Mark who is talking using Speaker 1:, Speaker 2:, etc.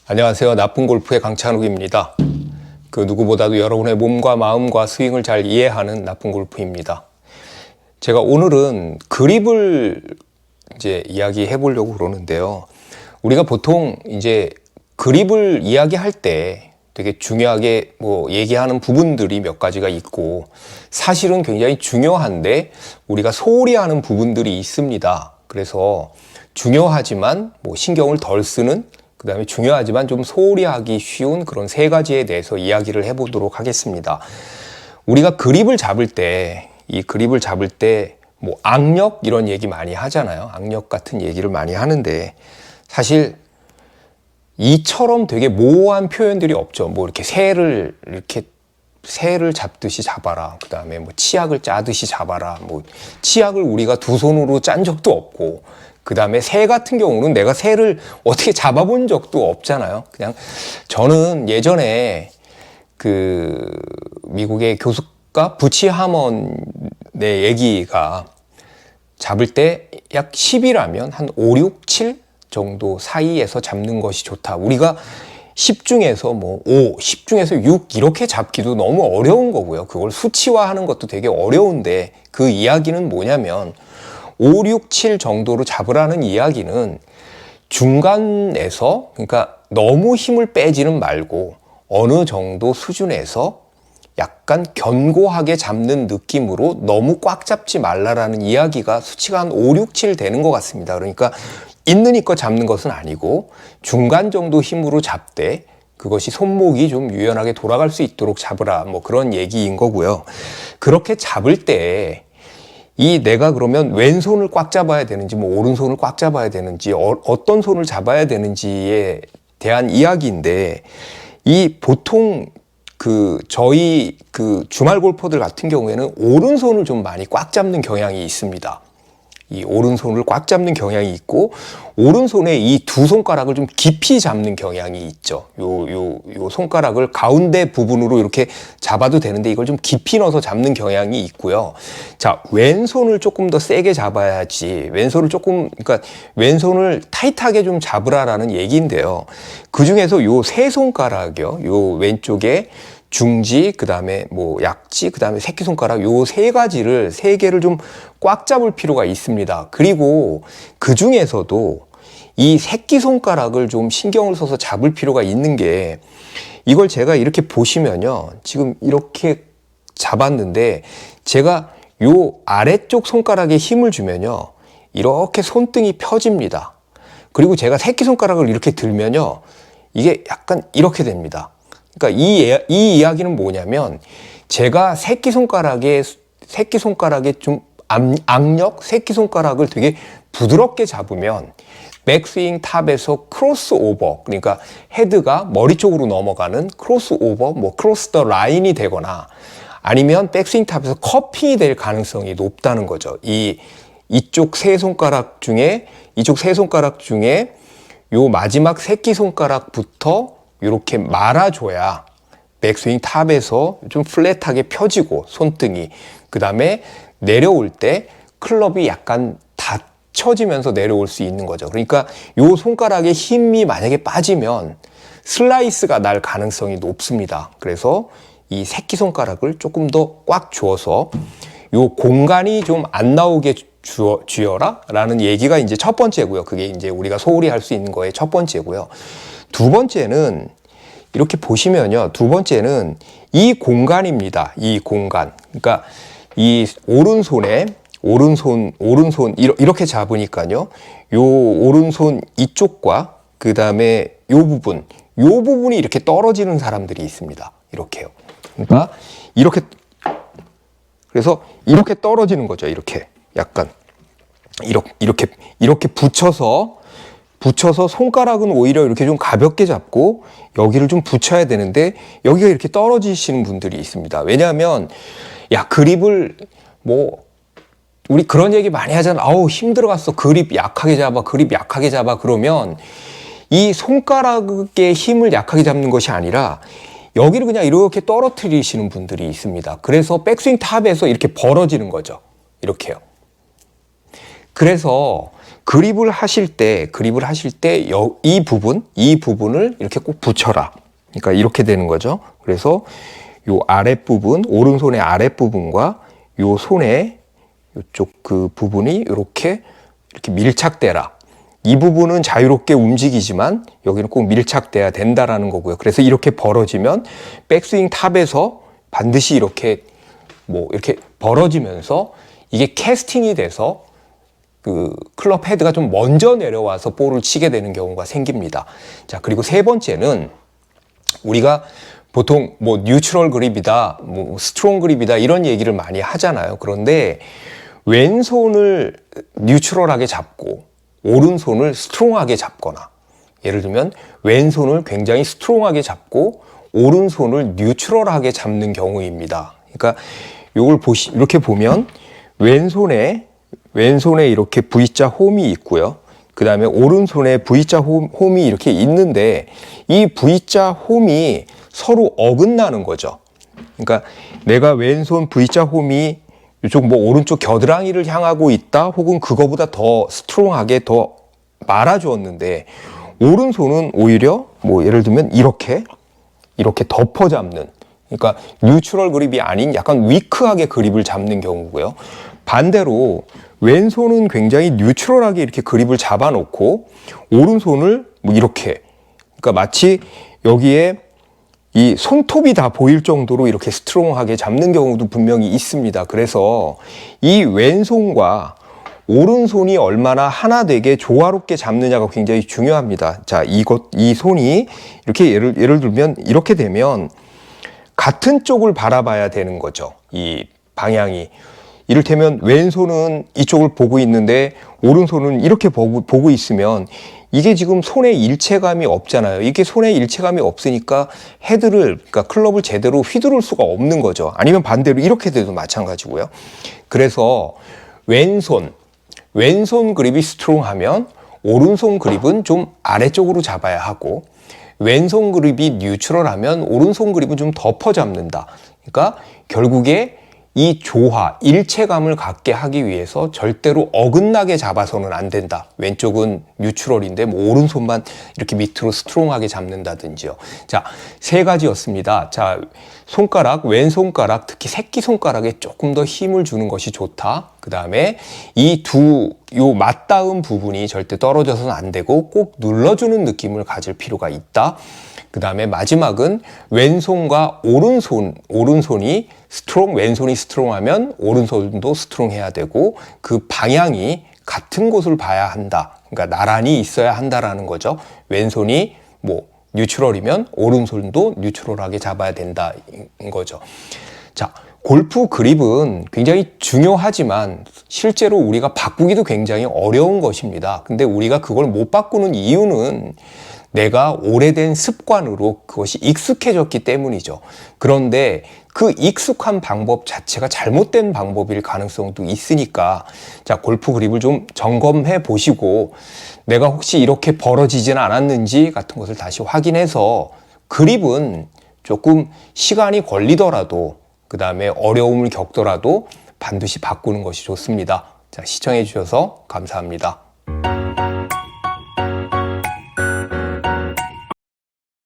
Speaker 1: 안녕하세요. 나쁜 골프의 강찬욱입니다. 그 누구보다도 여러분의 몸과 마음과 스윙을 잘 이해하는 나쁜 골프입니다. 제가 오늘은 그립을 이제 이야기해 보려고 그러는데요. 우리가 보통 이제 그립을 이야기할 때 되게 중요하게 얘기하는 부분들이 몇 가지가 있고, 사실은 굉장히 중요한데 우리가 소홀히 하는 부분들이 있습니다. 그래서 중요하지만 신경을 덜 쓰는, 그 다음에 중요하지만 좀 소홀히 하기 쉬운 그런 세 가지에 대해서 이야기를 해보도록 하겠습니다. 우리가 그립을 잡을 때, 이 그립을 잡을 때 악력 이런 얘기 많이 하잖아요. 악력 같은 얘기를 많이 하는데, 사실 이처럼 되게 모호한 표현들이 없죠. 이렇게 새를 잡듯이 잡아라. 그 다음에 치약을 짜듯이 잡아라. 치약을 우리가 두 손으로 짠 적도 없고, 그 다음에 새 같은 경우는 내가 새를 어떻게 잡아본 적도 없잖아요. 그냥 저는 예전에 그 미국의 교수가 부치 하먼의 얘기가 잡을 때 약 10이라면 한 5, 6, 7 정도 사이에서 잡는 것이 좋다. 우리가 10 중에서 5, 10 중에서 6 이렇게 잡기도 너무 어려운 거고요. 그걸 수치화하는 것도 되게 어려운데, 그 이야기는 뭐냐면 5, 6, 7 정도로 잡으라는 이야기는 중간에서, 그러니까 너무 힘을 빼지는 말고 어느 정도 수준에서 약간 견고하게 잡는 느낌으로 너무 꽉 잡지 말라라는 이야기가 수치가 한 5, 6, 7 되는 것 같습니다. 그러니까 있는 힘껏 잡는 것은 아니고 중간 정도 힘으로 잡되 그것이 손목이 좀 유연하게 돌아갈 수 있도록 잡으라, 그런 얘기인 거고요. 그렇게 잡을 때 내가 그러면 왼손을 꽉 잡아야 되는지 오른손을 꽉 잡아야 되는지 어떤 손을 잡아야 되는지에 대한 이야기인데, 보통 저희 주말 골퍼들 같은 경우에는 오른손을 좀 많이 꽉 잡는 경향이 있습니다. 이 오른손을 꽉 잡는 경향이 있고, 오른손에 이 두 손가락을 좀 깊이 잡는 경향이 있죠. 요 손가락을 가운데 부분으로 이렇게 잡아도 되는데 이걸 좀 깊이 넣어서 잡는 경향이 있고요. 자, 왼손을 조금 더 세게 잡아야지. 그러니까 왼손을 타이트하게 좀 잡으라라는 얘기인데요. 그 중에서 요 세 손가락이요. 요 왼쪽에 중지, 그 다음에 약지, 그 다음에 새끼손가락, 요 세 개를 좀 꽉 잡을 필요가 있습니다. 그리고 그 중에서도 이 새끼손가락을 좀 신경을 써서 잡을 필요가 있는 게, 이걸 제가 이렇게 보시면요. 지금 이렇게 잡았는데, 제가 요 아래쪽 손가락에 힘을 주면요. 이렇게 손등이 펴집니다. 그리고 제가 새끼손가락을 이렇게 들면요. 이게 약간 이렇게 됩니다. 그러니까 이 이야기는 뭐냐면, 제가 새끼손가락에 좀 악력, 새끼손가락을 되게 부드럽게 잡으면 백스윙 탑에서 크로스 오버, 그러니까 헤드가 머리 쪽으로 넘어가는 크로스 오버, 크로스 더 라인이 되거나, 아니면 백스윙 탑에서 커핑이 될 가능성이 높다는 거죠. 이쪽 세 손가락 중에 요 마지막 새끼손가락부터 이렇게 말아줘야 백스윙 탑에서 좀 플랫하게 펴지고 손등이, 그 다음에 내려올 때 클럽이 약간 닫혀지면서 내려올 수 있는 거죠. 그러니까 요 손가락에 힘이 만약에 빠지면 슬라이스가 날 가능성이 높습니다. 그래서 이 새끼손가락을 조금 더 꽉 쥐어서 요 공간이 좀 안 나오게 쥐어라 라는 얘기가 이제 첫 번째고요. 그게 이제 우리가 소홀히 할 수 있는 거의 첫 번째고요. 두 번째는 이렇게 보시면요. 두 번째는 이 공간입니다. 이 공간. 그러니까 이 오른손 이렇게 잡으니까요. 요 오른손 이쪽과 그 다음에 요 부분이 이렇게 떨어지는 사람들이 있습니다. 이렇게요. 그러니까 그래서 이렇게 떨어지는 거죠. 이렇게 약간 이렇게 붙여서 손가락은 오히려 이렇게 좀 가볍게 잡고 여기를 좀 붙여야 되는데, 여기가 이렇게 떨어지시는 분들이 있습니다. 왜냐하면 그립을 우리 그런 얘기 많이 하잖아. 아우 힘들어갔어. 그립 약하게 잡아. 그러면 이 손가락의 힘을 약하게 잡는 것이 아니라 여기를 그냥 이렇게 떨어뜨리시는 분들이 있습니다. 그래서 백스윙 탑에서 이렇게 벌어지는 거죠. 이렇게요. 그래서 그립을 하실 때 이 부분을 이렇게 꼭 붙여라. 그러니까 이렇게 되는 거죠. 그래서 요 아랫부분, 오른손의 아랫부분과 요 손의 요쪽 그 부분이 이렇게 밀착되라. 이 부분은 자유롭게 움직이지만 여기는 꼭 밀착돼야 된다라는 거고요. 그래서 이렇게 벌어지면 백스윙 탑에서 반드시 이렇게 벌어지면서 이게 캐스팅이 돼서 그 클럽 헤드가 좀 먼저 내려와서 볼을 치게 되는 경우가 생깁니다. 자, 그리고 세 번째는 우리가 보통 뉴트럴 그립이다, 스트롱 그립이다 이런 얘기를 많이 하잖아요. 그런데 왼손을 뉴트럴하게 잡고 오른손을 스트롱하게 잡거나, 예를 들면 왼손을 굉장히 스트롱하게 잡고 오른손을 뉴트럴하게 잡는 경우입니다. 그러니까 이걸 이렇게 보면 왼손에 이렇게 V자 홈이 있고요. 그 다음에 오른손에 V자 홈이 이렇게 있는데 이 V자 홈이 서로 어긋나는 거죠. 그러니까 내가 왼손 V자 홈이 이쪽 오른쪽 겨드랑이를 향하고 있다, 혹은 그거보다 더 스트롱하게 더 말아주었는데 오른손은 오히려 예를 들면 이렇게 덮어 잡는, 그러니까 뉴트럴 그립이 아닌 약간 위크하게 그립을 잡는 경우고요. 반대로 왼손은 굉장히 뉴트럴하게 이렇게 그립을 잡아놓고 오른손을 이렇게, 그러니까 마치 여기에 이 손톱이 다 보일 정도로 이렇게 스트롱하게 잡는 경우도 분명히 있습니다. 그래서 이 왼손과 오른손이 얼마나 하나 되게 조화롭게 잡느냐가 굉장히 중요합니다. 자, 이 손이 이렇게 예를 들면 이렇게 되면 같은 쪽을 바라봐야 되는 거죠. 이 방향이. 이를테면 왼손은 이쪽을 보고 있는데 오른손은 이렇게 보고 있으면 이게 지금 손의 일체감이 없잖아요. 이게 손의 일체감이 없으니까 그러니까 클럽을 제대로 휘두를 수가 없는 거죠. 아니면 반대로 이렇게 돼도 마찬가지고요. 그래서 왼손 그립이 스트롱하면 오른손 그립은 좀 아래쪽으로 잡아야 하고, 왼손 그립이 뉴트럴하면 오른손 그립은 좀 덮어 잡는다. 그러니까 결국에 이 일체감을 갖게 하기 위해서 절대로 어긋나게 잡아서는 안 된다. 왼쪽은 뉴트럴인데 오른손만 이렇게 밑으로 스트롱하게 잡는다든지요. 자, 세 가지였습니다. 자, 왼손가락, 특히 새끼손가락에 조금 더 힘을 주는 것이 좋다. 그 다음에 요 맞닿은 부분이 절대 떨어져서는 안 되고 꼭 눌러주는 느낌을 가질 필요가 있다. 그 다음에 마지막은 왼손과 오른손이 왼손이 스트롱하면 오른손도 스트롱해야 되고 그 방향이 같은 곳을 봐야 한다. 그러니까 나란히 있어야 한다라는 거죠. 왼손이 뉴트럴이면 오른손도 뉴트럴하게 잡아야 된다인 거죠. 자, 골프 그립은 굉장히 중요하지만 실제로 우리가 바꾸기도 굉장히 어려운 것입니다. 근데 우리가 그걸 못 바꾸는 이유는 내가 오래된 습관으로 그것이 익숙해졌기 때문이죠. 그런데 그 익숙한 방법 자체가 잘못된 방법일 가능성도 있으니까, 자, 골프 그립을 좀 점검해 보시고 내가 혹시 이렇게 벌어지지는 않았는지 같은 것을 다시 확인해서 그립은 조금 시간이 걸리더라도, 그 다음에 어려움을 겪더라도 반드시 바꾸는 것이 좋습니다. 자, 시청해 주셔서 감사합니다.